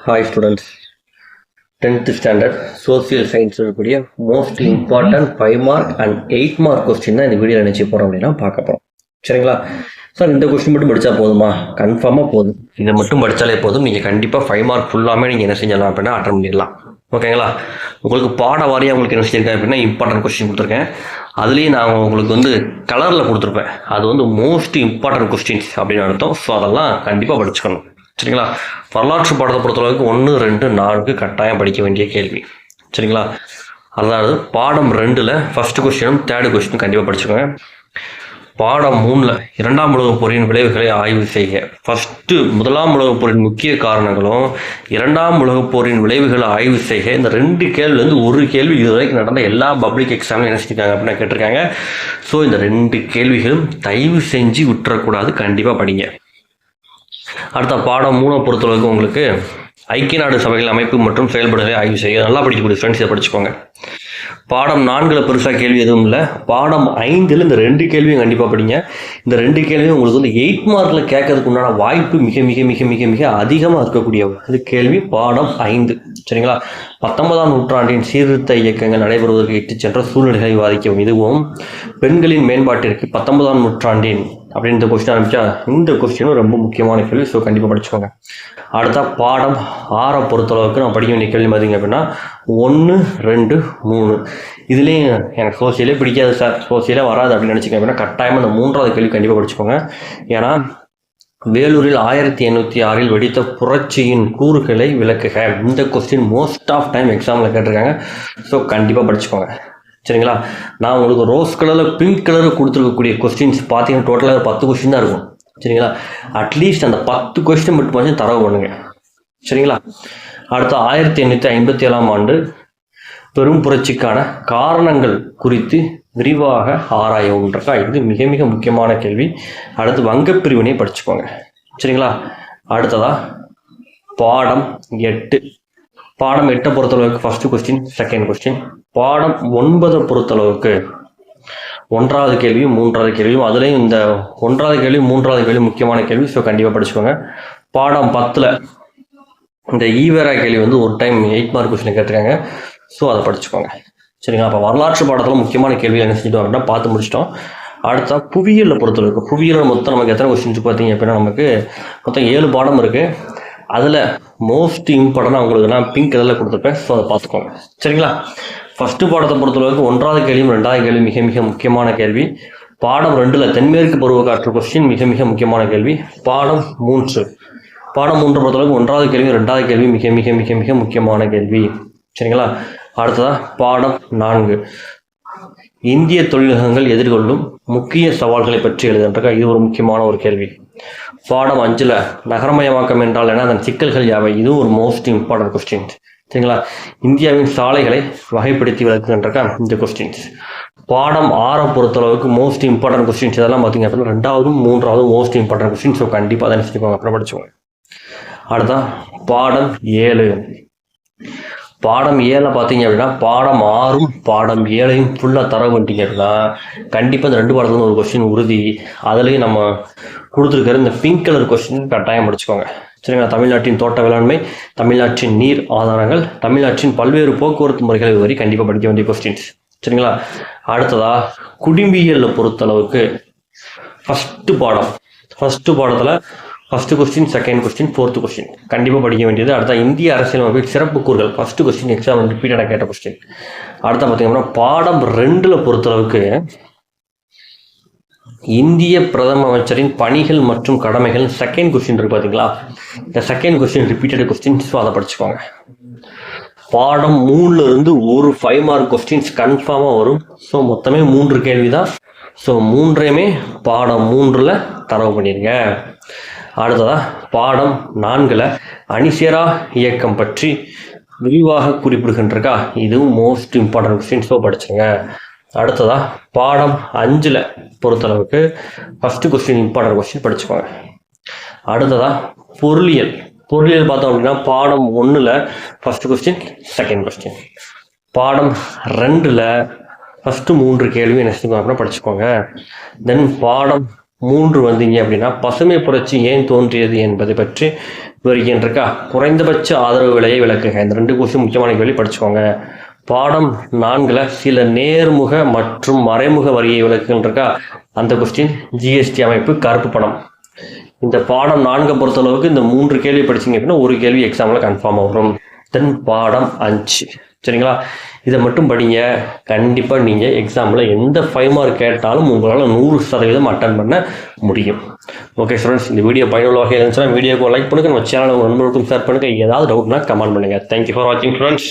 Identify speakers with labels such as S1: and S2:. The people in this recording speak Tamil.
S1: Hi students, 10th standard social science இருக்கக்கூடிய most important 5 mark and 8 mark question தான் இந்த வீடியோவில் நினச்சி போகிறோம் அப்படின்னா பார்க்க போகிறோம். சரிங்களா சார், இந்த கொஸ்டின் மட்டும் படித்தா போதுமா? கன்ஃபார்மாக போதும். இதை மட்டும் படித்தாலே போதும். நீங்கள் கண்டிப்பாக 5 mark ஃபுல்லாமே நீங்கள் என்ன செஞ்சலாம் அப்படின்னா அட்டன் பண்ணிடலாம். ஓகேங்களா? உங்களுக்கு பாட வாரியாக உங்களுக்கு என்ன செஞ்சிருக்கேன் அப்படின்னா இம்பார்ட்டன்ட் கொஸ்டின் கொடுத்துருக்கேன். அதுலேயும் நான் உங்களுக்கு வந்து கலரில் கொடுத்துருப்பேன். அது வந்து மோஸ்ட் இம்பார்ட்டன்ட் கொஸ்டின்ஸ் அப்படின்னு அர்த்தம். ஸோ அதெல்லாம் கண்டிப்பாக படிச்சுக்கணும். சரிங்களா? வரலாற்று பாடத்தை பொறுத்தளவுக்கு 1, 2, 4 கட்டாயம் படிக்க வேண்டிய கேள்வி. சரிங்களா? அதாவது பாடம் 2ல் ஃபர்ஸ்ட் கொஸ்டினும் தேர்டு கொஸ்டினும் கண்டிப்பாக படிச்சுக்கோங்க. பாடம் 3ல் 2ஆம் உலகப் போரின் விளைவுகளை ஆய்வு செய்க. முதலாம் உலகப் போரின் முக்கிய காரணங்களும் 2ஆம் உலகப் போரின் விளைவுகளை ஆய்வு செய்க. இந்த 2 கேள்விலேருந்து ஒரு கேள்வி இதுவரைக்கும் நடந்த எல்லா பப்ளிக் எக்ஸாம்லையும் என்ன செஞ்சுருக்காங்க அப்படின்னு கேட்டிருக்காங்க. ஸோ இந்த 2 கேள்விகளும் தயவு செஞ்சு விட்டுறக்கூடாது, கண்டிப்பாக படிங்க. அடுத்த பாடம் 3 பொறுத்தளவுக்கு உங்களுக்கு ஐக்கிய நாடு சபைகள் அமைப்பு மற்றும் செயல்பாடுகளை ஆய்வு செய்ய. நல்லா படிக்கக்கூடிய ஃப்ரெண்ட்ஸ் இதை படிச்சுக்கோங்க. பாடம் 4ல் பெருசாக கேள்வி எதுவும் இல்லை. பாடம் 5ல் இந்த 2 கேள்வியும் கண்டிப்பாக படிங்க. இந்த 2 கேள்வியும் உங்களுக்கு வந்து 8 மார்க்கில் கேட்கறதுக்கு உண்டான வாய்ப்பு மிக மிக மிக மிக மிக அதிகமாக இருக்கக்கூடிய இது கேள்வி பாடம் 5. சரிங்களா? 19ஆம் நூற்றாண்டின் சீர்திருத்த இயக்கங்கள் நடைபெறுவதற்கு இட்டு சென்ற சூழ்நிலைகளை விவாதிக்கவும். இதுவும் பெண்களின் மேம்பாட்டிற்கு 19ஆம் நூற்றாண்டின் அப்படின்னு இந்த கொஸ்டின் ஆரம்பிச்சா இந்த கொஸ்டினும் ரொம்ப முக்கியமான கேள்வி. ஸோ கண்டிப்பாக படிச்சுக்கோங்க. அடுத்த பாடம் 6 பொறுத்தளவுக்கு நான் படிக்க வேண்டிய கேள்வி பார்த்தீங்க அப்படின்னா 1, 2, 3 இதுலேயும் எனக்கு சோசியலே பிடிக்காது சார், சோசியலே வராது அப்படின்னு நினச்சிக்கோங்க அப்படின்னா கட்டாயமாக இந்த 3ஆவது கேள்வி கண்டிப்பாக படிச்சுக்கோங்க. ஏன்னா வேலூரில் 1806 வெடித்த புரட்சியின் கூறுகளை விளக்குக. இந்த கொஸ்டின் மோஸ்ட் ஆஃப் டைம் எக்ஸாமில் கேட்டிருக்காங்க. ஸோ கண்டிப்பாக படிச்சுக்கோங்க. சரிங்களா? நான் உங்களுக்கு ரோஸ் கலரில் பிங்க் கலரில் கொடுத்துருக்கக்கூடிய கொஸ்டின்ஸ் பார்த்தீங்கன்னா டோட்டலாக 10 கொஸ்டின் தான் இருக்கும். சரிங்களா? அட்லீஸ்ட் அந்த 10 கொஸ்டின் மட்டும் கொஞ்சம் தரவு பண்ணுங்க. சரிங்களா? அடுத்த 1857ஆம் ஆண்டு பெரும் புரட்சிக்கான காரணங்கள் குறித்து விரிவாக ஆராயவும்ன்றக்கா. இது மிக மிக முக்கியமான கேள்வி. அடுத்து வங்கப்பிரிவினை படிச்சுக்கோங்க. சரிங்களா? அடுத்ததா பாடம் 8. பாடம் 8 பொறுத்தளவுக்கு ஃபர்ஸ்ட் கொஸ்டின், செகண்ட் கொஸ்டின். பாடம் 9 பொறுத்தளவுக்கு 1வது கேள்வியும் 3வது கேள்வியும். அதுலேயும் இந்த 1வது கேள்வி 3வது கேள்வி முக்கியமான கேள்வி. ஸோ கண்டிப்பாக படிச்சுக்கோங்க. பாடம் 10ல் இந்த ஈவேரா கேள்வி வந்து ஒரு டைம் 8 மார்க் கொஸ்டின் கேட்டிருக்காங்க. ஸோ அதை படிச்சுக்கோங்க. சரிங்களா? அப்போ வரலாற்று பாடத்தில் முக்கியமான கேள்விகள் என்ன செஞ்சுட்டோம் அப்படின்னா பார்த்து முடிச்சிட்டோம். அடுத்த புவியியலில் பொறுத்தளவுக்கு புவியியல் மொத்தம் நமக்கு எத்தனை கொஸ்டின்ஸ் பார்த்தீங்க அப்படின்னா நமக்கு மொத்தம் 7 பாடம் இருக்குது. அதில் மோஸ்ட் இம்பார்ட்டண்டாக உங்களுக்கு நான் பிங்க் கலரில் கொடுத்துருப்பேன். ஸோ அதை பார்த்துக்கோங்க. சரிங்களா? ஃபஸ்ட்டு பாடத்தை பொறுத்தளவுக்கு 1வது கேள்வியும் 2வது கேள்வி மிக மிக முக்கியமான கேள்வி. பாடம் 2ல் தென்மேற்கு பருவக்காற்று கொஸ்டின் மிக மிக முக்கியமான கேள்வி. பாடம் 3 பொறுத்தளவுக்கு 1வது கேள்வி 2வது கேள்வி மிக மிக மிக மிக முக்கியமான கேள்வி. சரிங்களா? அடுத்ததாக பாடம் 4 இந்திய தொழிலகங்கள் எதிர்கொள்ளும் முக்கிய சவால்களை பற்றி எழுதுன்றக்கா. இது ஒரு முக்கியமான ஒரு கேள்வி. பாடம் 5ல் நகரமயமாக்கம் என்றால் என்ன, அதன் சிக்கல்கள் யாவை. இதுவும் ஒரு மோஸ்ட் இம்பார்ட்டன்ட் கொஸ்டின்ஸ். சரிங்களா? இந்தியாவின் சாலைகளை வகைப்படுத்தி விளக்குன்றக்கா இந்த கொஸ்டின்ஸ். பாடம் 6 பொறுத்தளவுக்கு மோஸ்ட் இம்பார்ட்டன்ட் கொஸ்டின்ஸ். இதெல்லாம் பார்த்தீங்க அப்படின்னா 2வது 3வது மோஸ்ட் இம்பார்ட்டன்ட் கொஸ்டின். ஸோ கண்டிப்பாக அதை நினச்சிக்கோங்க, அப்புறம் படிச்சுக்கோங்க. அடுத்தா பாடம் 7. பாடம் 7 பார்த்தீங்க அப்படின்னா பாடம் 6ம் பாடம் 7ஐயும் ஃபுல்லாக தர வந்துட்டீங்க அப்படின்னா கண்டிப்பாக இந்த 2 பாடத்துல ஒரு கொஸ்டின் உறுதி. அதுலேயும் நம்ம கொடுத்துருக்கிற இந்த பிங்க் கலர் கொஸ்டின் கட்டாயம் படிச்சுக்கோங்க. சரிங்களா? தமிழ்நாட்டின் தோட்ட வேளாண்மை, தமிழ்நாட்டின் நீர் ஆதாரங்கள், தமிழ்நாட்டின் பல்வேறு போக்குவரத்து முறைகள் வரை கண்டிப்பாக படிக்க வேண்டிய கொஸ்டின்ஸ். சரிங்களா? அடுத்ததா குடிமியலில் பொறுத்தளவுக்கு ஃபஸ்ட்டு பாடத்தில் first question, second question, 4th question கண்டிப்பாக படிக்க வேண்டியது. அடுத்த இந்திய அரசியலமைப்பில் சிறப்பு கூறுகள் ஃபஸ்ட்டு கொஸ்டின் எக்ஸாம் ரிப்பீட்டடாக கேட்ட கொஸ்டின். அடுத்த பார்த்தீங்கன்னா பாடம் 2ல் பொறுத்தளவுக்கு இந்திய பிரதம அமைச்சரின் பணிகள் மற்றும் கடமைகள் செகண்ட் கொஸ்டின் இருக்கு பார்த்தீங்களா. இந்த second question repeated question. So அதை படிச்சுக்கோங்க. பாடம் 3ல் இருந்து ஒரு 5 மார்க் கொஸ்டின்ஸ் கன்ஃபார்மாக வரும். ஸோ மொத்தமே 3 கேள்வி தான். ஸோ 3ஐயுமே பாடம் 3ல் தரவு பண்ணிடுங்க. அடுத்ததாக பாடம் 4ல் அணிசேரா இயக்கம் பற்றி விரிவாக குறிப்பிடுகின்றக்கா. இதுவும் மோஸ்ட் இம்பார்ட்டன்ட் கொஸ்டின். ஸோ படிச்சுங்க. அடுத்ததாக பாடம் 5ல் பொறுத்தளவுக்கு ஃபஸ்ட்டு கொஸ்டின் இம்பார்ட்டன்ட் கொஸ்டின் படிச்சுக்கோங்க. அடுத்ததாக பொருளியல் பார்த்தோம் அப்படின்னா பாடம் 1ல் ஃபஸ்ட்டு கொஸ்டின், செகண்ட் கொஸ்டின். பாடம் 2ல் ஃபஸ்ட்டு 3 கேள்வி என்ன செஞ்சுக்கோங்க அப்படின்னா படிச்சுக்கோங்க. தென் பாடம் 3 வந்தீங்க அப்படின்னா பசுமை புரட்சி ஏன் தோன்றியது என்பதை பற்றி விவரிக்கின்ற இருக்கா. குறைந்தபட்ச ஆதரவு விலையை விளக்குங்க. இந்த 2 கொஸ்டின் முக்கியமான கேள்வி படிச்சுக்கோங்க. பாடம் 4ல் சில நேர்முக மற்றும் மறைமுக வரியை விளக்குகின்ற இருக்கா. அந்த கொஸ்டின் ஜிஎஸ்டி அமைப்பு கருப்பு பணம். இந்த பாடம் 4 பொறுத்தளவுக்கு இந்த 3 கேள்வி படிச்சிங்க அப்படின்னா ஒரு கேள்வி எக்ஸாமில் கன்ஃபார்மாக வரும். தென் பாடம் 5 சரிங்களா. இதை மட்டும் படிங்க. கண்டிப்பாக நீங்கள் எக்ஸாமில் எந்த 5 மார்க் கேட்டாலும் உங்களால் 100% அட்டன் பண்ண முடியும். ஓகே ஸ்டூடெண்ட்ஸ், இந்த வீடியோ பயனுள்ள வகையில் இருந்துச்சுன்னா வீடியோக்கு லைக் பண்ணுங்கள், நம்ம சேனலை உங்கள் நண்பர்களுக்கும் ஷேர் பண்ணுங்கள். ஏதாவது டவுட்னா கமெண்ட் பண்ணுங்கள். தேங்க்யூ ஃபார் வாட்சிங் ஸ்டூடெண்ட்ஸ்.